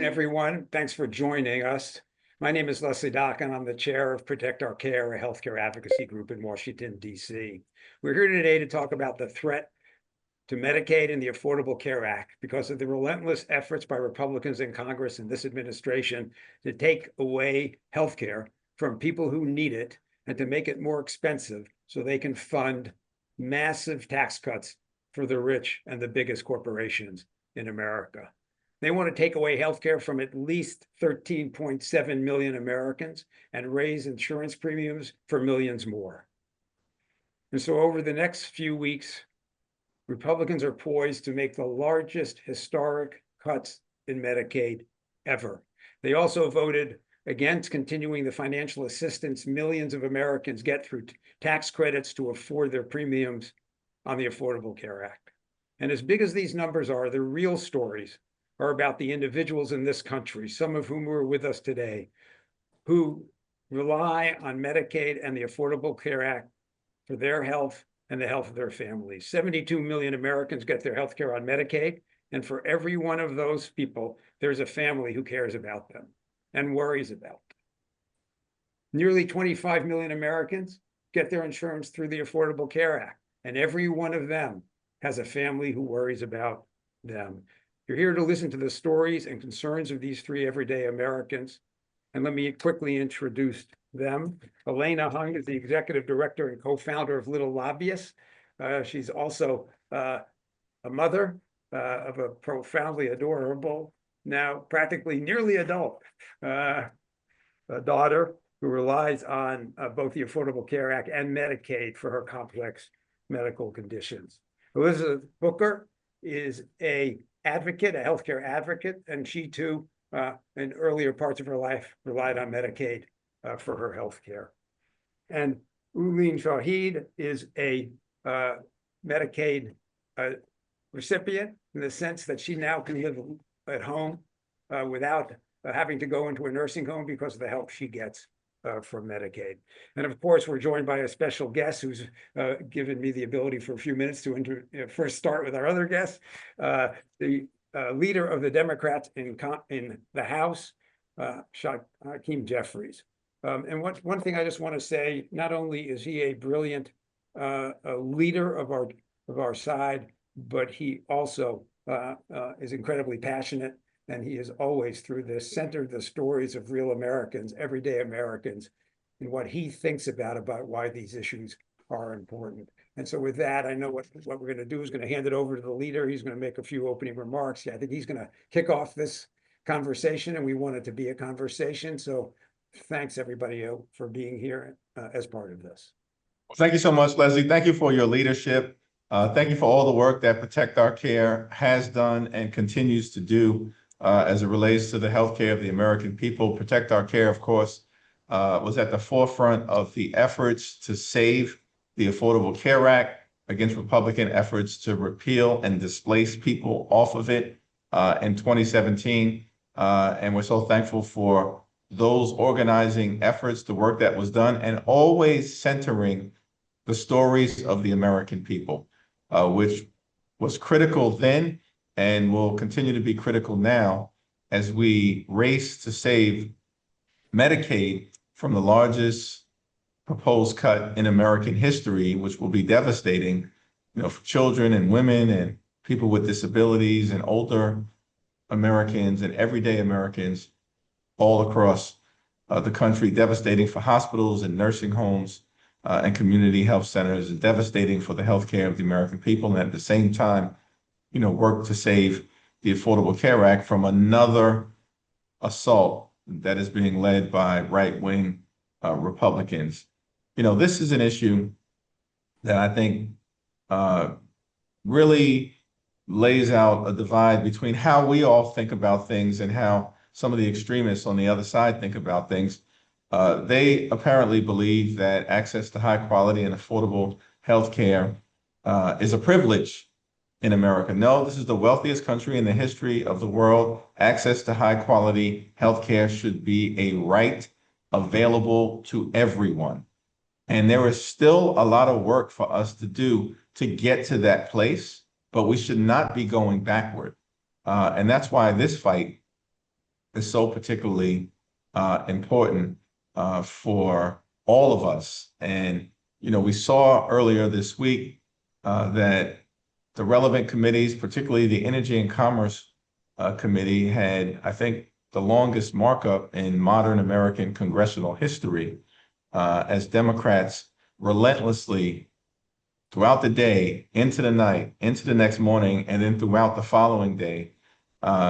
everyone. Thanks for joining us. My name is Leslie Dock, and I'm the chair of Protect Our Care, a healthcare advocacy group in Washington, D.C. We're here today to talk about the threat to Medicaid and the Affordable Care Act because of the relentless efforts by Republicans in Congress and this administration to take away healthcare from people who need it and to make it more expensive so they can fund massive tax cuts for the rich and the biggest corporations in America. They want to take away healthcare from at least 13.7 million Americans and raise insurance premiums for millions more. And so over the next few weeks, Republicans are poised to make the largest historic cuts in Medicaid ever. They also voted against continuing the financial assistance millions of Americans get through tax credits to afford their premiums on the Affordable Care Act. And as big as these numbers are, the real stories are about the individuals in this country, some of whom are with us today, who rely on Medicaid and the Affordable Care Act for their health and the health of their families. 72 million Americans get their health care on Medicaid, and for every one of those people, there's a family who cares about them and worries about them. Nearly 25 million Americans get their insurance through the Affordable Care Act, and every one of them has a family who worries about them. You're here to listen to the stories and concerns of these three everyday Americans. And let me quickly introduce them. Elena Hung is the executive director and co-founder of Little Lobbyists. She's also a mother of a profoundly adorable, now practically nearly adult a daughter who relies on both the Affordable Care Act and Medicaid for her complex medical conditions. Elizabeth Booker is a healthcare advocate, and she too, in earlier parts of her life, relied on Medicaid for her healthcare. And Uleen Shahid is a Medicaid recipient in the sense that she now can live at home without having to go into a nursing home because of the help she gets from Medicaid. And of course, we're joined by a special guest who's given me the ability for a few minutes to first start with our other guest, the leader of the Democrats in the House, Hakeem Jeffries. And one thing I just want to say, not only is he a brilliant leader of our side, but he also is incredibly passionate. And he is always, through this, centered the stories of real Americans, everyday Americans, and what he thinks about why these issues are important. And so with that, I know what we're going to do is going to hand it over to the leader. He's going to make a few opening remarks. I think he's going to kick off this conversation, and we want it to be a conversation. So thanks, everybody, for being here as part of this. Well, thank you so much, Leslie. Thank you for your leadership. Thank you for all the work that Protect Our Care has done and continues to do as it relates to the healthcare of the American people. Protect Our Care, of course, was at the forefront of the efforts to save the Affordable Care Act against Republican efforts to repeal and displace people off of it in 2017. And we're so thankful for those organizing efforts, the work that was done, and always centering the stories of the American people, which was critical then and will continue to be critical now as we race to save Medicaid from the largest proposed cut in American history, which will be devastating, for children and women and people with disabilities and older Americans and everyday Americans all across the country, devastating for hospitals and nursing homes and community health centers, and devastating for the healthcare of the American people. And at the same time, work to save the Affordable Care Act from another assault that is being led by right-wing Republicans. This is an issue that I think really lays out a divide between how we all think about things and how some of the extremists on the other side think about things. They apparently believe that access to high quality and affordable health care is a privilege in America. No, this is the wealthiest country in the history of the world. Access to high quality health care should be a right available to everyone. And there is still a lot of work for us to do to get to that place, but we should not be going backward. And that's why this fight is so particularly important for all of us. And, we saw earlier this week that the relevant committees, particularly the Energy and Commerce Committee, had, I think, the longest markup in modern American congressional history as Democrats relentlessly throughout the day, into the night, into the next morning, and then throughout the following day,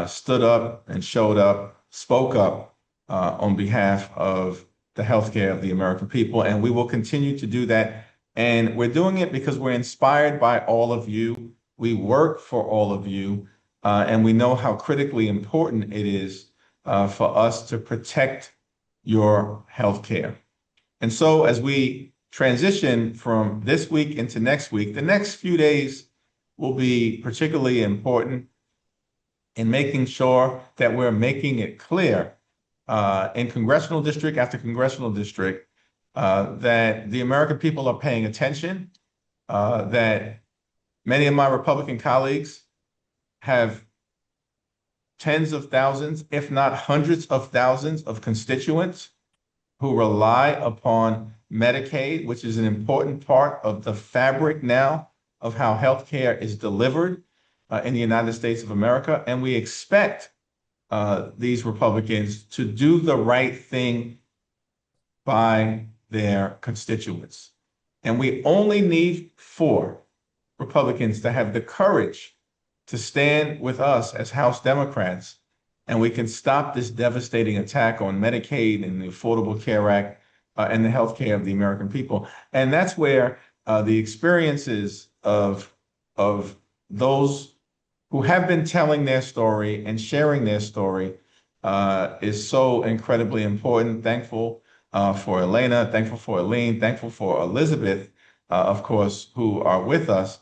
stood up and showed up, spoke up on behalf of the healthcare of the American people. And we will continue to do that. And we're doing it because we're inspired by all of you. We work for all of you. And we know how critically important it is for us to protect your healthcare. And so as we transition from this week into next week, the next few days will be particularly important in making sure that we're making it clear in congressional district after congressional district that the American people are paying attention, that many of my Republican colleagues have tens of thousands, if not hundreds of thousands of constituents who rely upon Medicaid, which is an important part of the fabric now of how healthcare is delivered in the United States of America. And we expect these Republicans to do the right thing by their constituents. And we only need 4 Republicans to have the courage to stand with us as House Democrats, and we can stop this devastating attack on Medicaid and the Affordable Care Act and the healthcare of the American people. And that's where the experiences of those who have been telling their story and sharing their story is so incredibly important. Thankful for Elena, thankful for Eileen, thankful for Elizabeth, of course, who are with us.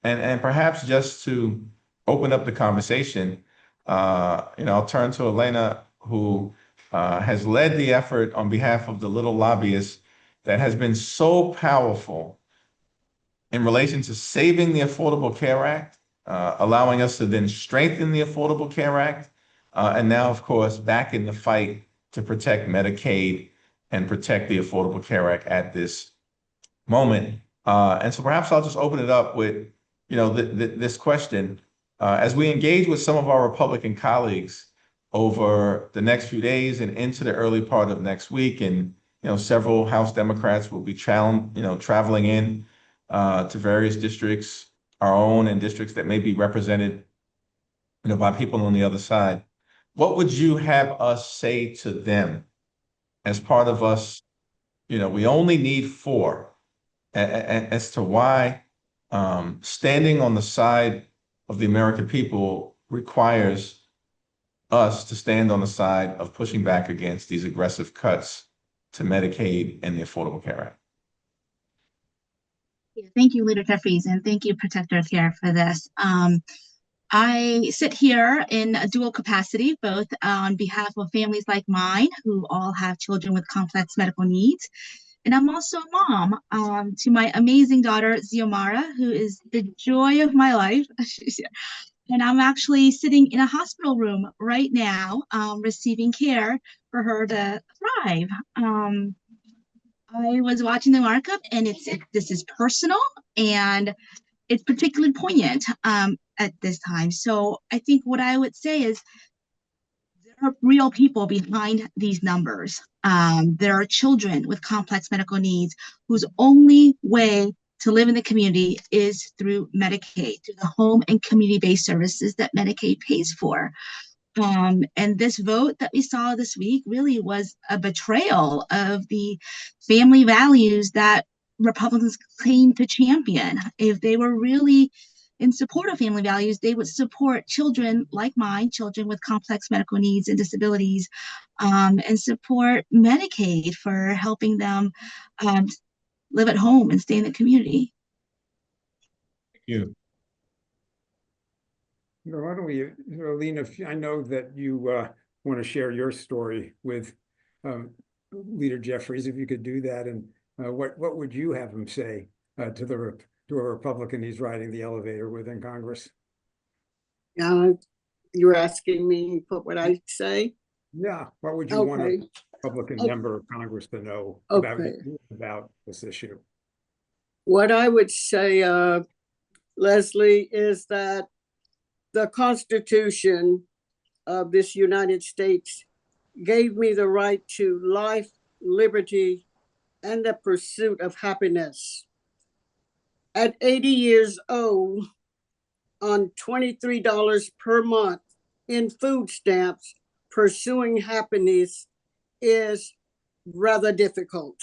And perhaps just to open up the conversation, I'll turn to Elena, who has led the effort on behalf of the little lobbyists that has been so powerful in relation to saving the Affordable Care Act, allowing us to then strengthen the Affordable Care Act, and now, of course, back in the fight to protect Medicaid and protect the Affordable Care Act at this moment. And so perhaps I'll just open it up with, this question. As we engage with some of our Republican colleagues over the next few days and into the early part of next week, and several House Democrats will be traveling in to various districts, our own, and districts that may be represented by people on the other side. What would you have us say to them as part of us? We only need 4, as to why standing on the side of the American people requires us to stand on the side of pushing back against these aggressive cuts to Medicaid and the Affordable Care Act. Thank you, Leader Jeffries, and thank you, Protect Our Care, for this. I sit here in a dual capacity, both on behalf of families like mine who all have children with complex medical needs, and I'm also a mom to my amazing daughter, Xiomara, who is the joy of my life. And I'm actually sitting in a hospital room right now, receiving care for her to thrive. I was watching the markup, and this is personal, and it's particularly poignant at this time. So I think what I would say is there are real people behind these numbers. There are children with complex medical needs whose only way to live in the community is through Medicaid, through the home and community-based services that Medicaid pays for. And this vote that we saw this week really was a betrayal of the family values that Republicans claim to champion. If they were really in support of family values, they would support children like mine, children with complex medical needs and disabilities, and support Medicaid for helping them live at home and stay in the community. Thank you. Why don't we, Alina, I know that you want to share your story with Leader Jeffries, if you could do that, and what would you have him say to a Republican he's riding the elevator with in Congress? You're asking me what would I say? Yeah, what would you want a Okay, Republican Oh, member of Congress to know okay. about this issue? What I would say, Leslie, is that the Constitution of this United States gave me the right to life, liberty, and the pursuit of happiness. At 80 years old, on $23 per month in food stamps, pursuing happiness is rather difficult.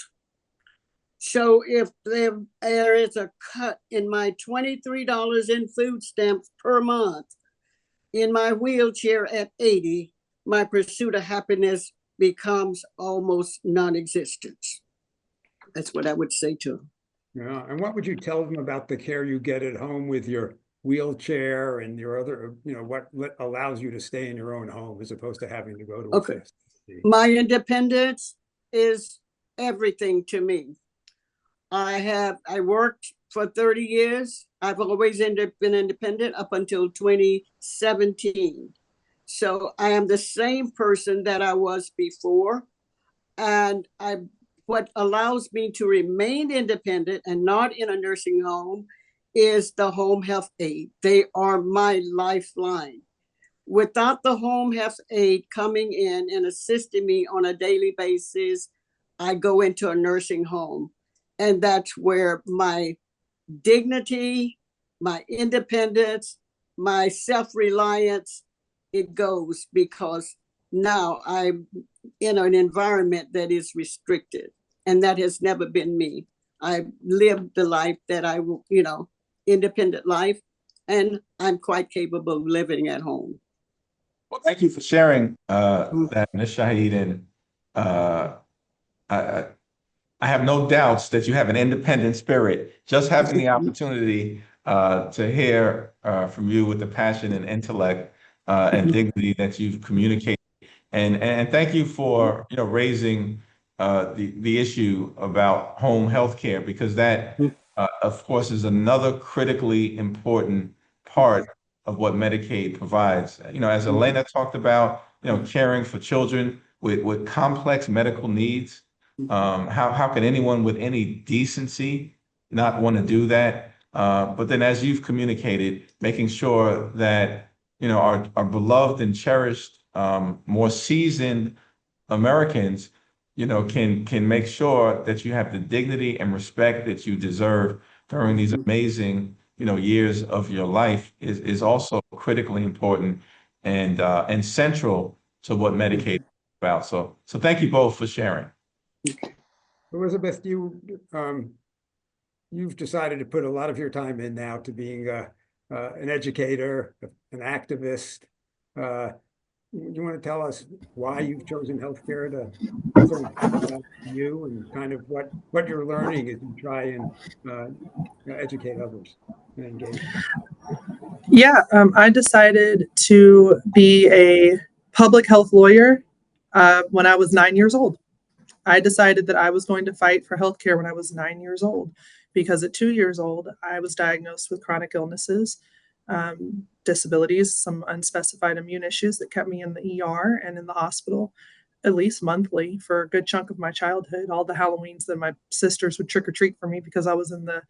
So if there is a cut in my $23 in food stamps per month, in my wheelchair at 80, my pursuit of happiness becomes almost non-existent. That's what I would say to them. Yeah, and what would you tell them about the care you get at home with your wheelchair and your other, what allows you to stay in your own home as opposed to having to go to a Okay. facility? My independence is everything to me. I worked for 30 years. I've always been independent up until 2017. So I am the same person that I was before. And what allows me to remain independent and not in a nursing home is the home health aide. They are my lifeline. Without the home health aide coming in and assisting me on a daily basis, I go into a nursing home. And that's where my dignity, my independence, my self-reliance, it goes, because now I'm in an environment that is restricted, and that has never been me. I've lived the life that independent life, and I'm quite capable of living at home. Well, thank you for sharing that, Ms. Shahid. And I, I have no doubts that you have an independent spirit. Just having the opportunity to hear from you with the passion and intellect and dignity that you've communicated, and thank you for raising the issue about home health care, because that of course is another critically important part of what Medicaid provides. As Elena talked about, caring for children with complex medical needs. How can anyone with any decency not want to do that? But then, as you've communicated, making sure that our beloved and cherished, more seasoned Americans, can make sure that you have the dignity and respect that you deserve during these amazing, years of your life is also critically important and central to what Medicaid is about. So thank you both for sharing. Elizabeth, you've decided to put a lot of your time in now to being an educator, an activist. You want to tell us why you've chosen healthcare to so important to you, and kind of what you're learning as you try and educate others and engage them? Yeah, I decided to be a public health lawyer when I was 9 years old. I decided that I was going to fight for healthcare when I was 9 years old, because at 2 years old, I was diagnosed with chronic illnesses, disabilities, some unspecified immune issues that kept me in the ER and in the hospital at least monthly for a good chunk of my childhood. All the Halloweens that my sisters would trick or treat for me because I was in the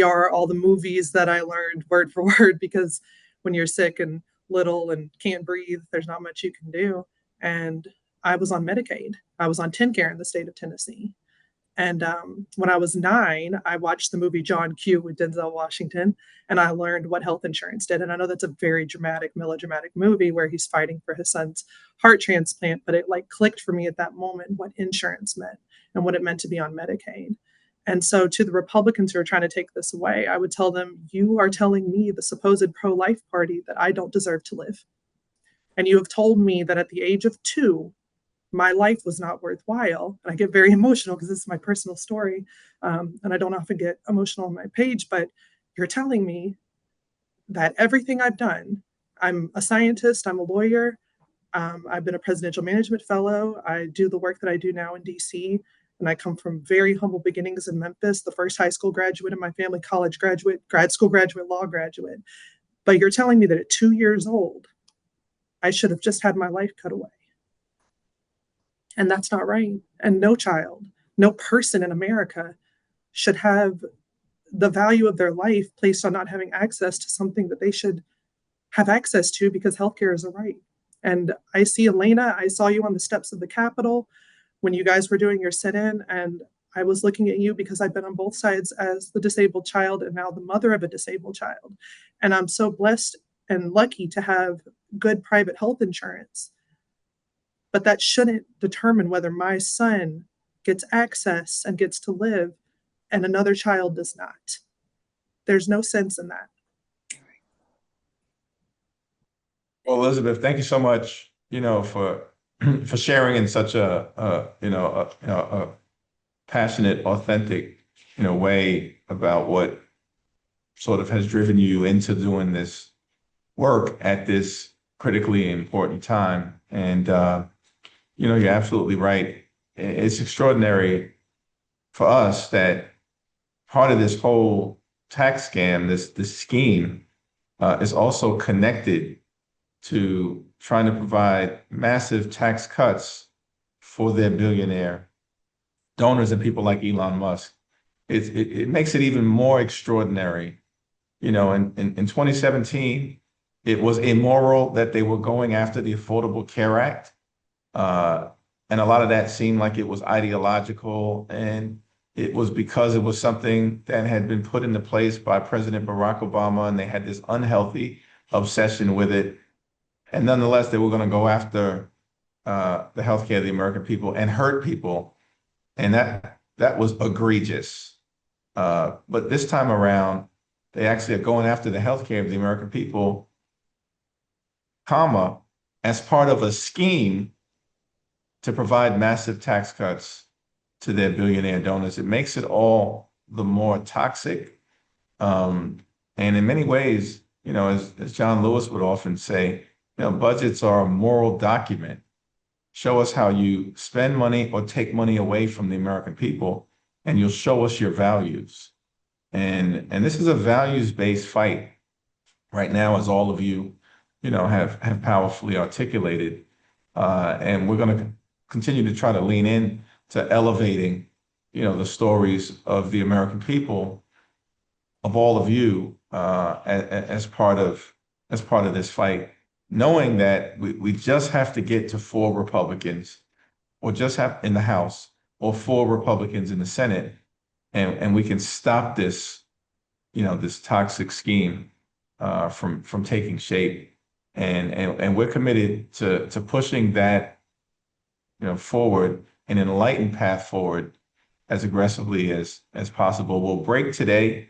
ER, all the movies that I learned word for word, because when you're sick and little and can't breathe, there's not much you can do. And I was on Medicaid. I was on TennCare in the state of Tennessee. And when I was 9, I watched the movie John Q with Denzel Washington, and I learned what health insurance did. And I know that's a very dramatic, melodramatic movie where he's fighting for his son's heart transplant, but it clicked for me at that moment what insurance meant and what it meant to be on Medicaid. And so to the Republicans who are trying to take this away, I would tell them, you are telling me, the supposed pro-life party, that I don't deserve to live. And you have told me that at the age of 2, my life was not worthwhile. And I get very emotional because this is my personal story. And I don't often get emotional on my page, but you're telling me that everything I've done, I'm a scientist, I'm a lawyer, I've been a presidential management fellow, I do the work that I do now in DC, and I come from very humble beginnings in Memphis, the first high school graduate in my family, college graduate, grad school graduate, law graduate. But you're telling me that at 2 years old, I should have just had my life cut away. And that's not right. And no child, no person in America should have the value of their life placed on not having access to something that they should have access to, because healthcare is a right. And I see Elena, I saw you on the steps of the Capitol when you guys were doing your sit-in, and I was looking at you because I've been on both sides as the disabled child and now the mother of a disabled child. And I'm so blessed and lucky to have good private health insurance. But that shouldn't determine whether my son gets access and gets to live and another child does not. There's no sense in that. Well, Elizabeth, thank you so much, for for sharing in such a passionate, authentic, way about what sort of has driven you into doing this work at this critically important time. And you're absolutely right. It's extraordinary for us that part of this whole tax scam, this scheme, is also connected to trying to provide massive tax cuts for their billionaire donors and people like Elon Musk. It makes it even more extraordinary. In 2017, it was immoral that they were going after the Affordable Care Act. And a lot of that seemed like it was ideological, and it was because it was something that had been put into place by President Barack Obama, and they had this unhealthy obsession with it. And nonetheless, they were going to go after the healthcare of the American people and hurt people. And that was egregious. But this time around, they actually are going after the healthcare of the American people, as part of a scheme to provide massive tax cuts to their billionaire donors. It makes it all the more toxic. And in many ways, as John Lewis would often say, budgets are a moral document. Show us how you spend money or take money away from the American people, and you'll show us your values. And this is a values-based fight right now, as all of you, have powerfully articulated. And we're going to continue to try to lean in to elevating, the stories of the American people, of all of you, as part of this fight, knowing that we just have to get to 4 Republicans, or just have in the House, or 4 Republicans in the Senate, and we can stop this, this toxic scheme from taking shape. And we're committed to pushing that, forward, an enlightened path forward as aggressively as possible. We'll break today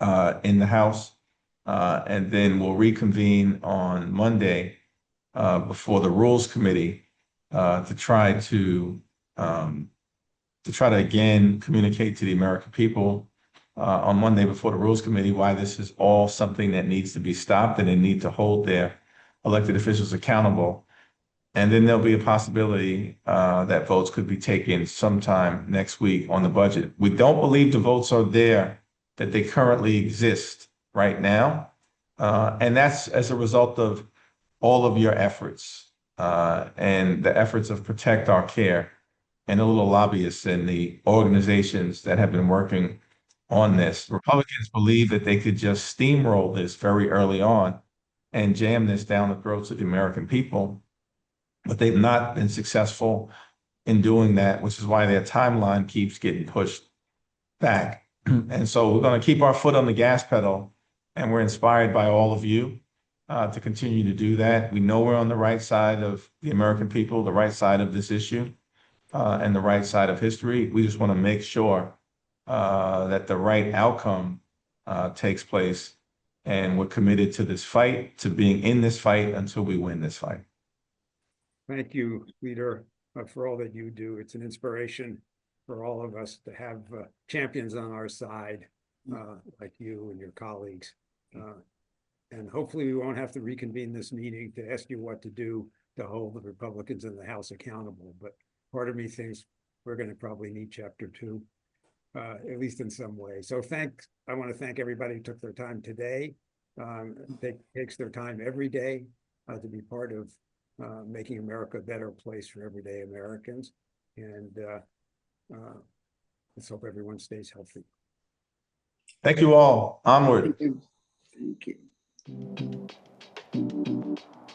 in the House, and then we'll reconvene on Monday before the Rules Committee to try to again communicate to the American people on Monday before the Rules Committee why this is all something that needs to be stopped, and they need to hold their elected officials accountable. And then there'll be a possibility that votes could be taken sometime next week on the budget. We don't believe the votes are there, that they currently exist right now. And that's as a result of all of your efforts and the efforts of Protect Our Care and the little lobbyists and the organizations that have been working on this. Republicans believe that they could just steamroll this very early on and jam this down the throats of the American people. But they've not been successful in doing that, which is why their timeline keeps getting pushed back. And so we're going to keep our foot on the gas pedal, and we're inspired by all of you to continue to do that. We know we're on the right side of the American people, the right side of this issue, and the right side of history. We just want to make sure that the right outcome takes place, and we're committed to this fight, to being in this fight until we win this fight. Thank you, Leader, for all that you do. It's an inspiration for all of us to have champions on our side, like you and your colleagues. And hopefully we won't have to reconvene this meeting to ask you what to do to hold the Republicans in the House accountable. But part of me thinks we're going to probably need chapter 2, at least in some way. So I want to thank everybody who took their time today, takes their time every day to be part of making America a better place for everyday Americans. And let's hope everyone stays healthy. Thank you all. Onward. Thank you. Thank you.